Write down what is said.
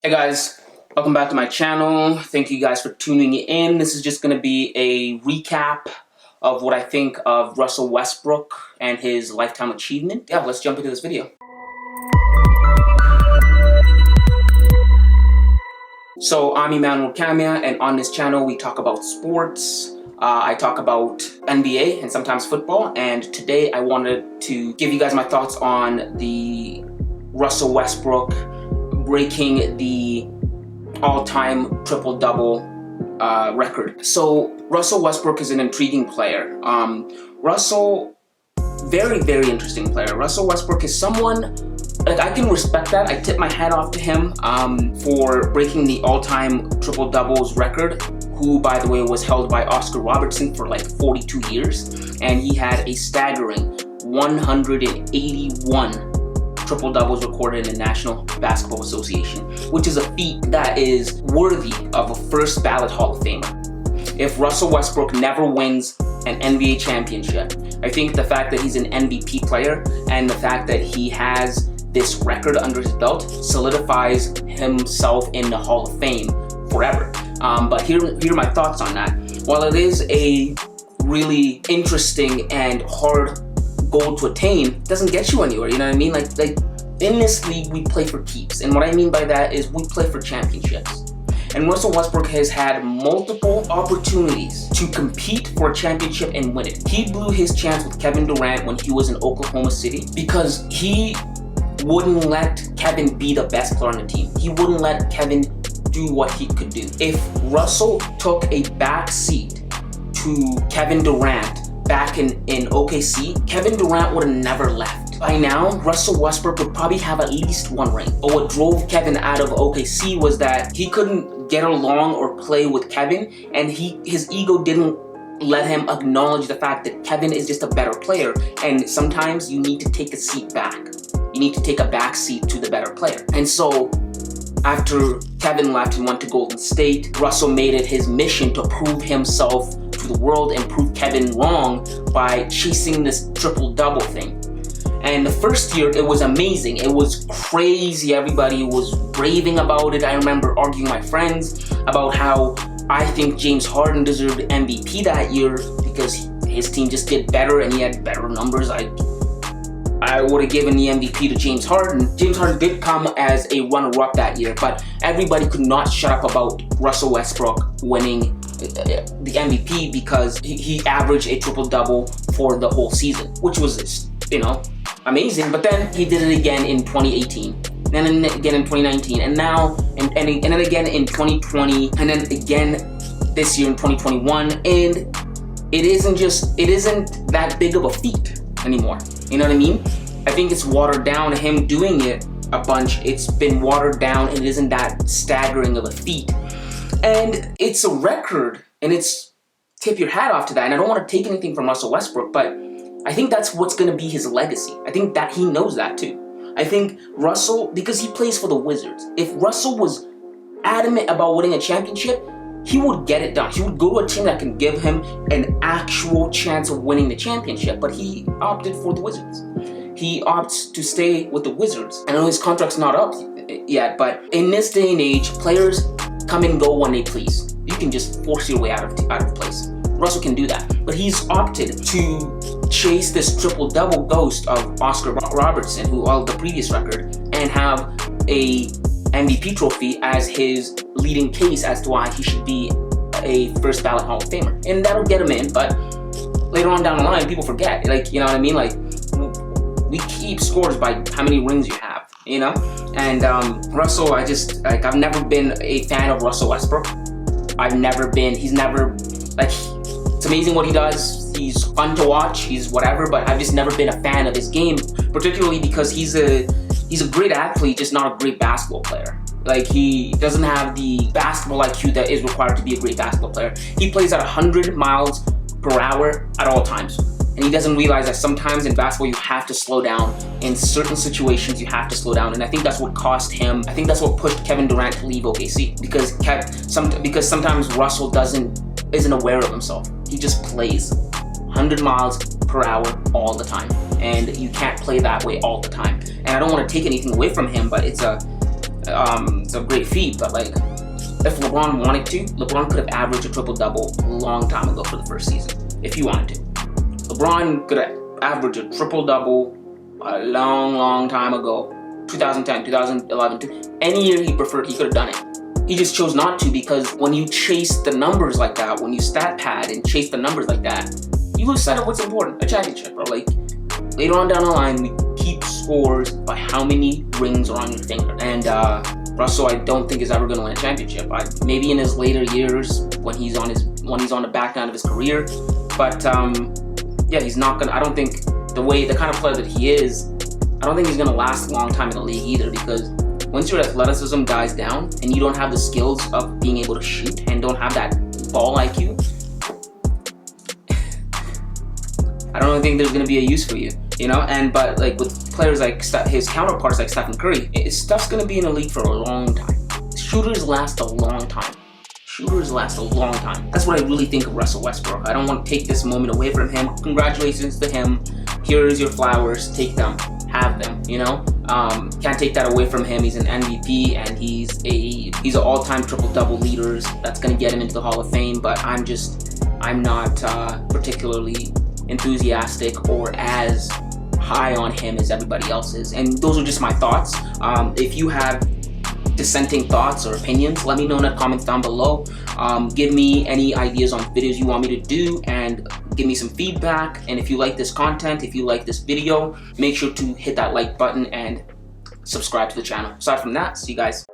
Hey guys, welcome back to my channel. Thank you guys for tuning in. This is just going to be a recap of what I think of Russell Westbrook and his lifetime achievement. Yeah, let's jump into this video. So I'm Emmanuel Camia, and on this channel we talk about sports. I talk about NBA and sometimes football, and today I wanted to give you guys my thoughts on the Russell Westbrook breaking the all-time triple-double record. So Russell Westbrook is an intriguing player. Russell, very interesting player. Russell Westbrook is someone, like, I can respect that. I tip my hat off to him for breaking the all-time triple-doubles record, who, by the way, was held by Oscar Robertson for like 42 years. And he had a staggering 181 triple-doubles recorded in the National Basketball Association, which is a feat that is worthy of a first ballot Hall of Famer. If Russell Westbrook never wins an NBA championship, I think the fact that he's an MVP player and the fact that he has this record under his belt solidifies himself in the Hall of Fame forever. But here are my thoughts on that. While it is a really interesting and hard goal to attain, it doesn't get you anywhere, you know what I mean? Like in this league, we play for keeps, and what I mean by that is we play for championships. And Russell Westbrook has had multiple opportunities to compete for a championship and win it. He blew his chance with Kevin Durant when he was in Oklahoma City because he wouldn't let Kevin be the best player on the team. He wouldn't let Kevin do what he could do. If Russell took a back seat to Kevin Durant back in OKC, Kevin Durant would have never left. By now, Russell Westbrook would probably have at least one ring. But what drove Kevin out of OKC was that he couldn't get along or play with Kevin, and his ego didn't let him acknowledge the fact that Kevin is just a better player, and sometimes you need to take a seat back. You need to take a back seat to the better player. And so, after Kevin left and went to Golden State, Russell made it his mission to prove himself to the world and prove Kevin wrong by chasing this triple-double thing. And the first year, it was amazing. It was crazy. Everybody was raving about it. I remember arguing with my friends about how I think James Harden deserved MVP that year because his team just did better and he had better numbers. I would have given the MVP to James Harden. James Harden did come as a runner-up that year, but everybody could not shut up about Russell Westbrook winning the MVP because he averaged a triple-double for the whole season, which was, amazing. But then he did it again in 2018, and then again in 2019, and now, and then again in 2020, and then again this year in 2021, and it isn't that big of a feat anymore. You know what I mean? I think it's watered down. Him doing it a bunch, it's been watered down, and it isn't that staggering of a feat. And it's a record, and it's tip your hat off to that. And I don't want to take anything from Russell Westbrook, but I think that's what's going to be his legacy. I think that he knows that too. I think Russell, because he plays for the Wizards, if Russell was adamant about winning a championship, he would get it done. He would go to a team that can give him an actual chance of winning the championship, but he opted for the Wizards. He opts to stay with the Wizards. I know his contract's not up yet, but in this day and age, players come and go when they please. You can just force your way out of place. Russell can do that, but he's opted to chase this triple-double ghost of Oscar Robertson, who held the previous record, and have a MVP trophy as his leading case as to why he should be a first ballot Hall of Famer. And that'll get him in, but later on down the line, people forget. Like, you know what I mean? Like, we keep scores by how many rings you have, you know? And Russell, I've never been a fan of Russell Westbrook. It's amazing what he does. He's fun to watch, he's whatever, but I've just never been a fan of his game, particularly because he's a great athlete, just not a great basketball player. Like, he doesn't have the basketball IQ that is required to be a great basketball player. He plays at 100 miles per hour at all times. And he doesn't realize that sometimes in basketball you have to slow down. In certain situations you have to slow down. And I think that's what cost him. I think that's what pushed Kevin Durant to leave OKC. Because sometimes Russell isn't aware of himself. He just plays 100 miles per hour all the time. And you can't play that way all the time. And I don't want to take anything away from him, but it's a It's a great feat, but like, if LeBron wanted to, LeBron could have averaged a triple-double a long time ago for the first season, if he wanted to. LeBron could have averaged a triple-double a long time ago. 2010, 2011, any year he preferred, he could have done it. He just chose not to, because when you chase the numbers like that, when you stat pad and chase the numbers like that, you lose sight of what's important, a championship, bro. Like, later on down the line, we keep scores by how many rings are on your finger. And Russell, I don't think is ever going to win a championship. Maybe in his later years, when he's on the back end of his career. But yeah, he's not gonna. I don't think the kind of player that he is, I don't think he's gonna last a long time in the league either, because once your athleticism dies down and you don't have the skills of being able to shoot and don't have that ball IQ, I don't think there's gonna be a use for you, you know. But like with players like his counterparts like Stephen Curry, Steph's gonna be in the league for a long time. Shooters last a long time. Shooters last a long time. That's what I really think of Russell Westbrook. I don't want to take this moment away from him. Congratulations to him. Here's your flowers. Take them. Have them. You know. Can't take that away from him. He's an MVP and he's an all-time triple-double leader. That's gonna get him into the Hall of Fame. But I'm not particularly enthusiastic or as high on him as everybody else is. And those are just my thoughts. If you have dissenting thoughts or opinions, let me know in the comments down below. Give me any ideas on videos you want me to do, and give me some feedback. And if you like this content, if you like this video, make sure to hit that like button and subscribe to the channel. Aside from that, see you guys.